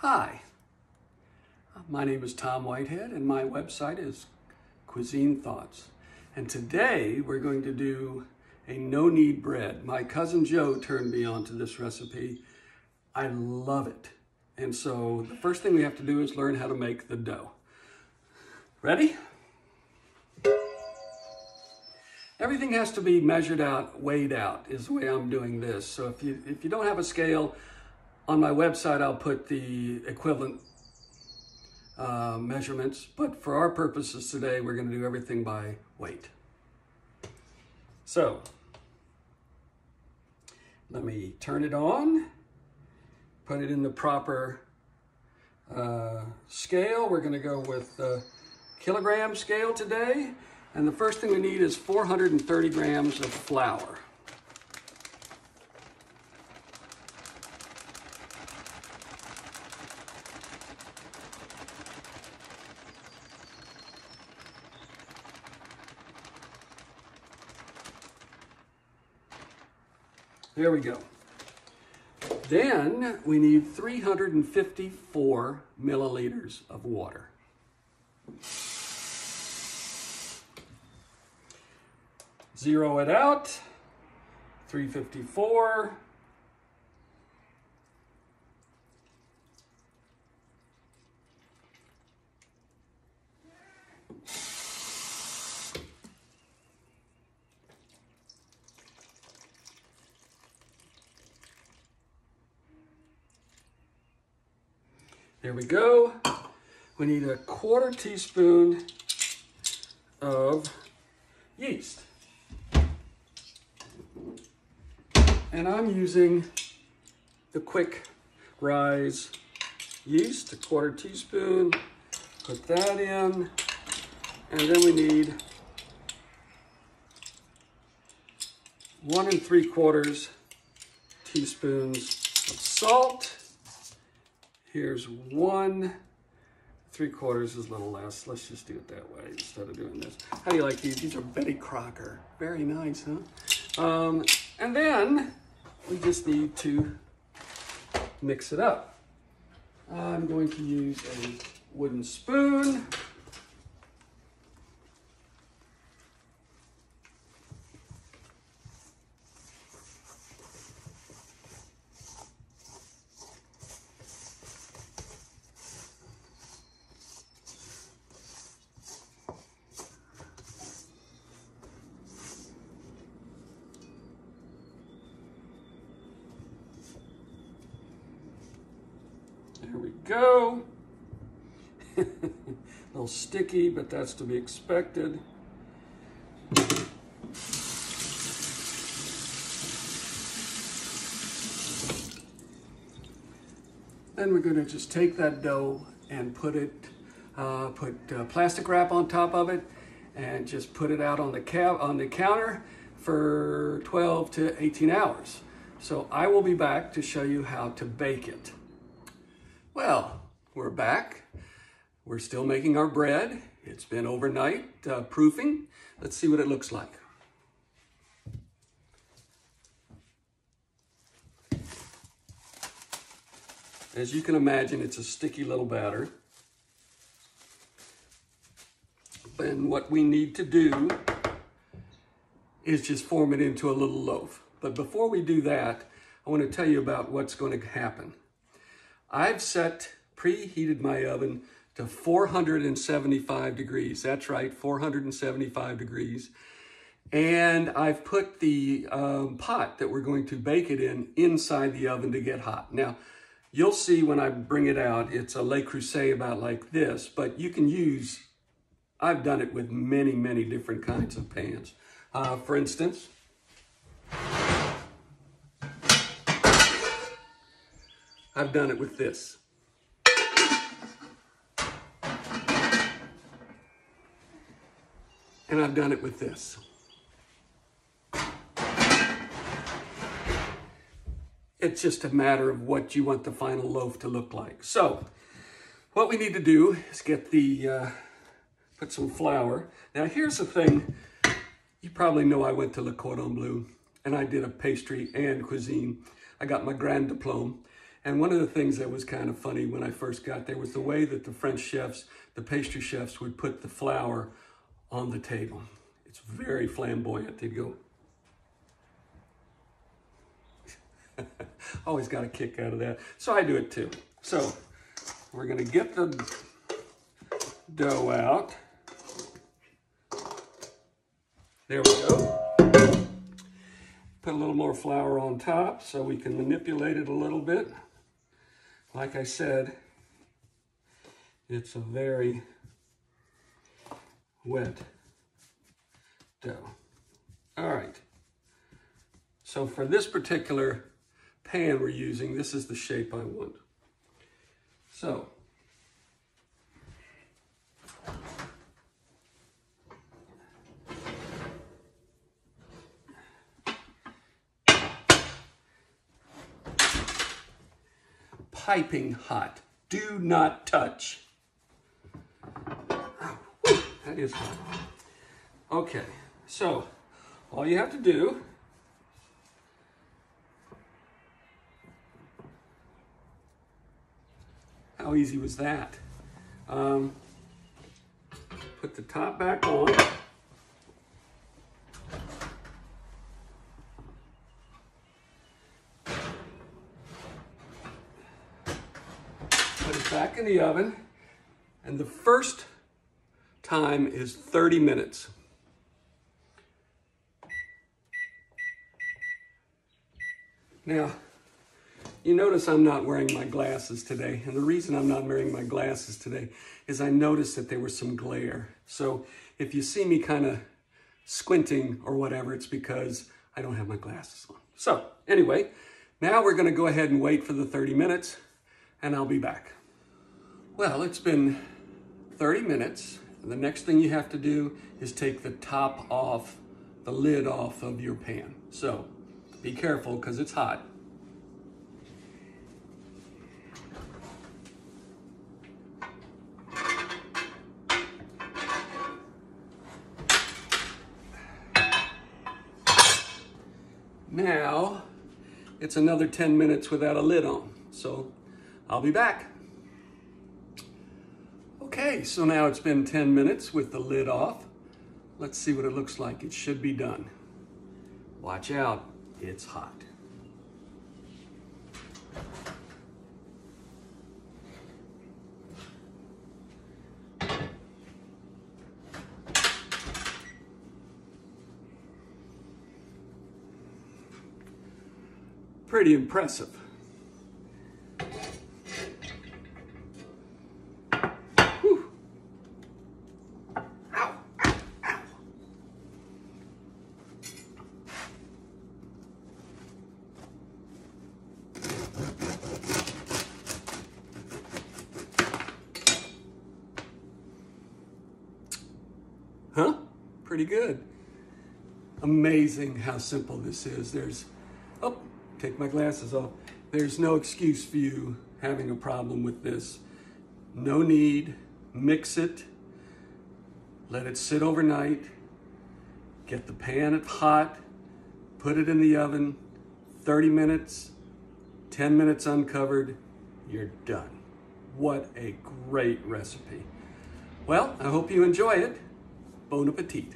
Hi, my name is Tom Whitehead and my website is Cuisine Thoughts. And today we're going to do a no-knead bread. My cousin Joe turned me on to this recipe. I love it. And so the first thing we have to do is learn how to make the dough. Ready? Everything has to be measured out, weighed out is the way I'm doing this. So if you don't have a scale, on my website I'll put the equivalent measurements, but for our purposes today we're going to do everything by weight. So let me turn it on, put it in the proper scale. We're going to go with the kilogram scale today, and the first thing we need is 430 grams of flour. There we go. Then we need 354 milliliters of water. Zero it out, 354. There we go. We need a quarter teaspoon of yeast. And I'm using the quick rise yeast, a quarter teaspoon. Put that in. And then we need 1 3/4 teaspoons of salt. Here's 1 3/4 is a little less. Let's just do it that way instead of doing this. How do you like these? These are Betty Crocker. Very nice, huh? And then we just need to mix it up. I'm going to use a wooden spoon. There we go. A little sticky, but that's to be expected. Then we're going to just take that dough and put plastic wrap on top of it and just put it out on the counter for 12 to 18 hours. So I will be back to show you how to bake it. Well, we're back. We're still making our bread. It's been overnight proofing. Let's see what it looks like. As you can imagine, it's a sticky little batter. And what we need to do is just form it into a little loaf. But before we do that, I want to tell you about what's going to happen. I've preheated my oven to 475 degrees. That's right, 475 degrees. And I've put the pot that we're going to bake it in inside the oven to get hot. Now, you'll see when I bring it out, it's a Le Creuset about like this, but you can use, I've done it with many, many different kinds of pans. For instance, I've done it with this. And I've done it with this. It's just a matter of what you want the final loaf to look like. So, what we need to do is get put some flour. Now here's the thing, you probably know I went to Le Cordon Bleu and I did a pastry and cuisine. I got my Grand Diplôme. And one of the things that was kind of funny when I first got there was the way that the French chefs, the pastry chefs, would put the flour on the table. It's very flamboyant. They'd go, always got a kick out of that. So I do it too. So we're gonna get the dough out. There we go. Put a little more flour on top so we can manipulate it a little bit. Like I said, it's a very wet dough. All right. So for this particular pan we're using, this is the shape I want. So piping hot. Do not touch. Oh, whew, that is hot. Okay, so all you have to do how easy was that? Put the top back on. Put it back in the oven. And the first time is 30 minutes. Now, you notice I'm not wearing my glasses today, and the reason I'm not wearing my glasses today is I noticed that there was some glare. So if you see me kind of squinting or whatever, it's because I don't have my glasses on. So anyway, now we're gonna go ahead and wait for the 30 minutes, and I'll be back. Well, it's been 30 minutes. The next thing you have to do is take the top off, the lid off of your pan. So be careful because it's hot. Now, it's another 10 minutes without a lid on, so I'll be back. Okay, so now it's been 10 minutes with the lid off. Let's see what it looks like. It should be done. Watch out, it's hot. Pretty impressive. Whew. Ow, ow, ow. Huh? Pretty good. Amazing how simple this is. Take my glasses off. There's no excuse for you having a problem with this. No knead, mix it, let it sit overnight, get the pan hot, put it in the oven, 30 minutes, 10 minutes uncovered, you're done. What a great recipe. Well, I hope you enjoy it. Bon appetit.